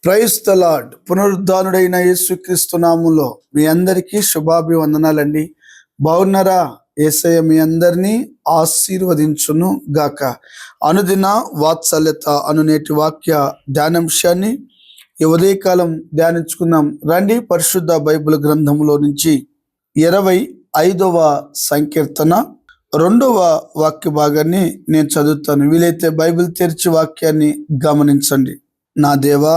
Praise the lord. పునరుద్ధానుడైన యేసుక్రీస్తు నామములో మీ అందరికీ శుభాభివందనాలండి. బాగున్నారా? యేసయ్య మీ అందరినీ ఆశీర్వదించును గాక. అనుదిన వాత్సల్యత అనునేటి వాక్య ధ్యానాంశాన్ని ఈ ఉదయకాలం ధ్యానించుకుందాం రండి. పరిశుద్ధ బైబిల్ గ్రంథంలో నుంచి 25వ సంకీర్తన 2వ వాక్య భాగాన్ని నేను చదువుతాను. వీలైతే బైబిల్ తెరిచి వాక్యాన్ని గమనించండి. నా దేవా,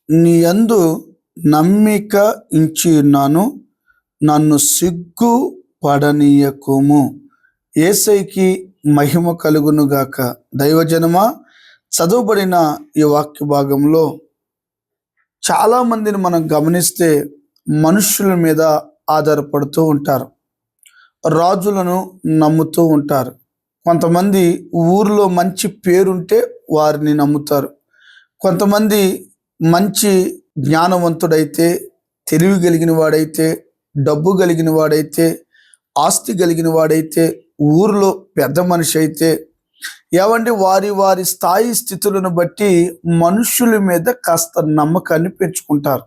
నీ యందు నమ్మిక ఉంచి ఉన్నాను, నన్ను సిగ్గు పడనీయకుము. యేసయ్యకి మహిమ కలుగును గాక. దైవజనమా, చదువుబడిన ఈ వాక్య భాగంలో చాలా మందిని మనం గమనిస్తే మనుషుల మీద ఆధారపడుతూ ఉంటారు, రాజులను నమ్ముతూ ఉంటారు. కొంతమంది ఊరిలో మంచి పేరుంటే వారిని నమ్ముతారు. కొంతమంది మంచి జ్ఞానవంతుడైతే, తెలివి కలిగిన వాడైతే, డబ్బు కలిగిన వాడైతే, ఆస్తి కలిగిన వాడైతే, ఊరిలో పెద్ద మనిషి అయితే, వారి వారి స్థాయి స్థితులను బట్టి మనుషుల మీద కాస్త నమ్మకాన్ని పెంచుకుంటారు.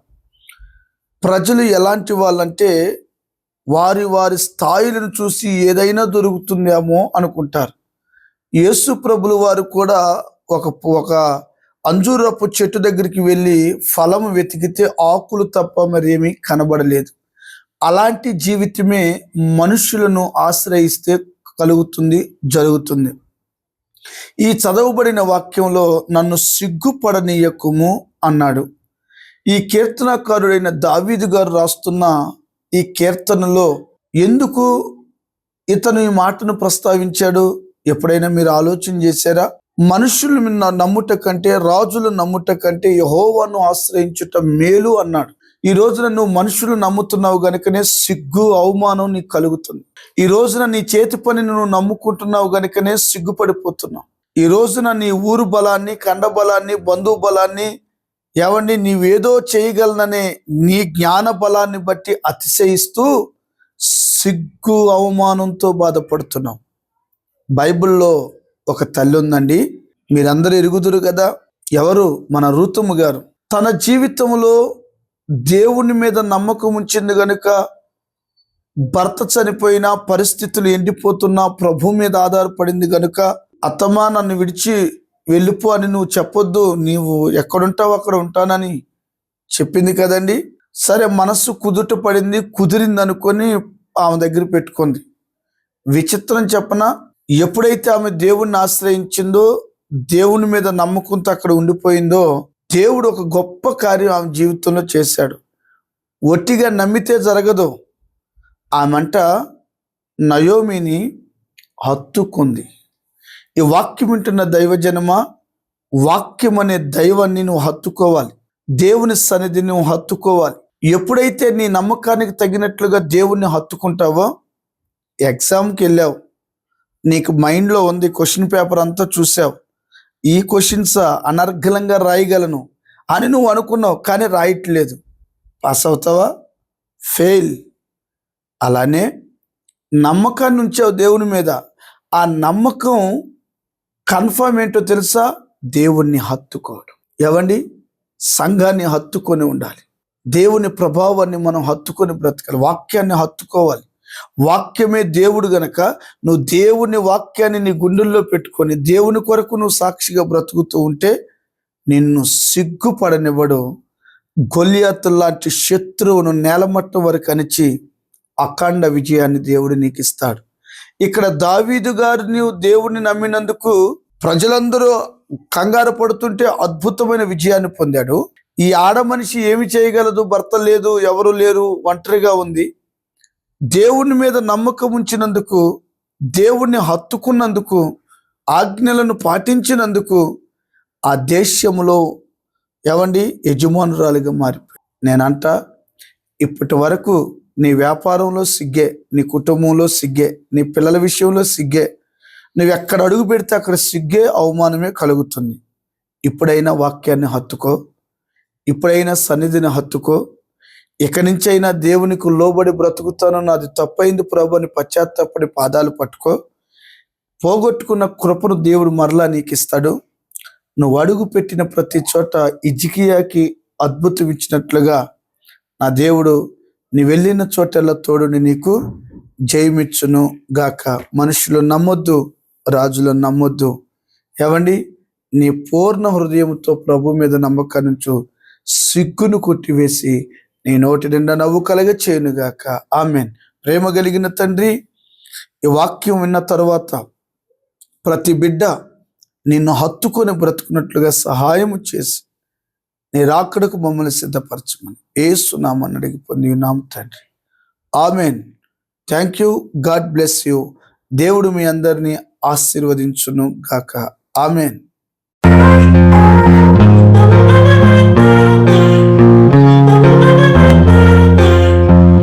ప్రజలు ఎలాంటి వాళ్ళంటే వారి వారి స్థాయిలను చూసి ఏదైనా దొరుకుతుందేమో అనుకుంటారు. యేసు ప్రభులు వారు కూడా ఒక అంజూరపు చెట్టు దగ్గరికి వెళ్ళి ఫలం వెతికితే ఆకులు తప్ప మరేమీ కనబడలేదు. అలాంటి జీవితమే మనుషులను ఆశ్రయిస్తే కలుగుతుంది, జరుగుతుంది. ఈ చదవబడిన వాక్యంలో నన్ను సిగ్గుపడనీయకుము అన్నాడు. ఈ కీర్తనకారుడైన దావీదు గారు రాస్తున్న ఈ కీర్తనలో ఎందుకు ఇతను ఈ మాటను ప్రస్తావించాడు? ఎప్పుడైనా మీరు ఆలోచన చేశారా? మనుషులు నమ్ముట కంటే, రాజులు నమ్ముట కంటే యెహోవాను ఆశ్రయించుట మేలు అన్నాడు. ఈ రోజున నువ్వు మనుషులు నమ్ముతున్నావు గనుకనే సిగ్గు, అవమానం నీకు కలుగుతుంది. ఈ రోజున నీ చేతి పనిని నువ్వు నమ్ముకుంటున్నావు గనుకనే సిగ్గుపడిపోతున్నావు. ఈ రోజున నీ ఊరు బలాన్ని, కండ బలాన్ని, బంధువు బలాన్ని, నీవేదో చేయగలననే నీ జ్ఞాన బలాన్ని బట్టి అతిశయిస్తూ సిగ్గు, అవమానంతో బాధపడుతున్నావు. బైబిల్లో ఒక తల్లి ఉందండి, మీరందరూ ఎరుగుదురు కదా. ఎవరు? మన రూతుము గారు. తన జీవితంలో దేవుని మీద నమ్మకం ఉంచింది గనుక భర్త చనిపోయినా, పరిస్థితులు ఎండిపోతున్నా ప్రభు మీద ఆధారపడింది గనుక, అత్తమా నన్ను విడిచి వెళ్ళిపో అని నువ్వు చెప్పొద్దు, నీవు ఎక్కడుంటావు అక్కడ ఉంటానని చెప్పింది కదండి. సరే, మనస్సు కుదుట పడింది, కుదిరింది అనుకొని ఆమె దగ్గర పెట్టుకుంది. విచిత్రం చెప్పనా, ఎప్పుడైతే ఆమె దేవుణ్ణి ఆశ్రయించిందో, దేవుని మీద నమ్మకంతో అక్కడ ఉండిపోయిందో, దేవుడు ఒక గొప్ప కార్యం ఆమె జీవితంలో చేశాడు. ఒట్టిగా నమ్మితే జరగదు. ఆమెంట నయోమిని హత్తుకుంది. ఈ వాక్యం వింటున్న దైవజనమా, వాక్యం అనే దైవాన్ని నువ్వు హత్తుకోవాలి, దేవుని సన్నిధిని నువ్వు హత్తుకోవాలి. ఎప్పుడైతే నీ నమ్మకానికి తగినట్లుగా దేవుణ్ణి హత్తుకుంటావో, ఎగ్జామ్కి వెళ్ళావు, నీకు మైండ్లో ఉంది, క్వశ్చన్ పేపర్ అంతా చూసావు, ఈ క్వశ్చన్స్ అనర్గళంగా రాయగలను అని నువ్వు అనుకున్నావు, కానీ రాయట్లేదు. పాస్ అవుతావా? ఫెయిల్. అలానే నమ్మకాన్ని ఉంచావు దేవుని మీద. ఆ నమ్మకం కన్ఫర్మ్ ఏంటో తెలుసా? దేవుణ్ణి హత్తుకోవడం. సంఘాన్ని హత్తుకొని ఉండాలి. దేవుని ప్రభావాన్ని మనం హత్తుకొని బ్రతకాలి. వాక్యాన్ని హత్తుకోవాలి. వాక్యమే దేవుడు గనక నువ్వు దేవుని వాక్యాన్ని నీ గుండెల్లో పెట్టుకొని దేవుని కొరకు నువ్వు సాక్షిగా బ్రతుకుతూ ఉంటే నిన్ను సిగ్గుపడనివ్వడు. గొల్లియాతు లాంటి శత్రువును నేలమట్టం వరకు అణిచి అఖండ విజయాన్ని దేవుడు నీకు ఇస్తాడు. ఇక్కడ దావీదు గారు నీవు దేవుణ్ణి నమ్మినందుకు ప్రజలందరూ కంగారు పడుతుంటే అద్భుతమైన విజయాన్ని పొందాడు. ఈ ఆడ మనిషి ఏమి చేయగలదు? భర్త లేదు, ఎవరు లేరు, ఒంటరిగా ఉంది. దేవుని మీద నమ్మకం ఉంచినందుకు, దేవుణ్ణి హత్తుకున్నందుకు, ఆజ్ఞలను పాటించినందుకు ఆ దేశంలో యజమానురాలిగా మారిపోయి. నేనంట, ఇప్పటి వరకు నీ వ్యాపారంలో సిగ్గే, నీ కుటుంబంలో సిగ్గే, నీ పిల్లల విషయంలో సిగ్గే, నువ్వు ఎక్కడ అడుగు పెడితే అక్కడ సిగ్గే, అవమానమే కలుగుతుంది. ఇప్పుడైనా వాక్యాన్ని హత్తుకో, ఇప్పుడైనా సన్నిధిని హత్తుకో. ఇక నుంచి అయినా దేవునికి లోబడి బ్రతుకుతాను, నాది తప్పైంది ప్రభు అని పశ్చాత్తాపడి పాదాలు పట్టుకో. పోగొట్టుకున్న కృపను దేవుడు మరలా నీకు ఇస్తాడు. నువ్వు అడుగు పెట్టిన ప్రతి చోట హిజ్కియాకి అద్భుతం ఇచ్చినట్లుగా నా దేవుడు నీ వెళ్ళిన చోటల్లో తోడుని నీకు జయమిచ్చును గాక. మనుషులు నమ్మొద్దు, రాజులు నమ్మొద్దు. ఏవండి, నీ పూర్ణ హృదయంతో ప్రభు మీద నమ్మకాన్ని ఉంచు. సిగ్గును కొట్టివేసి నీ నోటి నిండా నవ్వు కలగ చేయనుగాక. ఆమెన్. ప్రేమ కలిగిన తండ్రి, ఈ వాక్యం విన్న తర్వాత ప్రతి బిడ్డ నిన్ను హత్తుకొని బ్రతుకున్నట్లుగా సహాయము చేసి నీ రాకడకు మమ్మల్ని సిద్ధపరచమని యేసు నామమున అడిగి పొంది ఉన్నాము తండ్రి. Amen. Thank you. God bless you. దేవుడు మీ అందరినీ ఆశీర్వదించును గాక. ఆమెన్.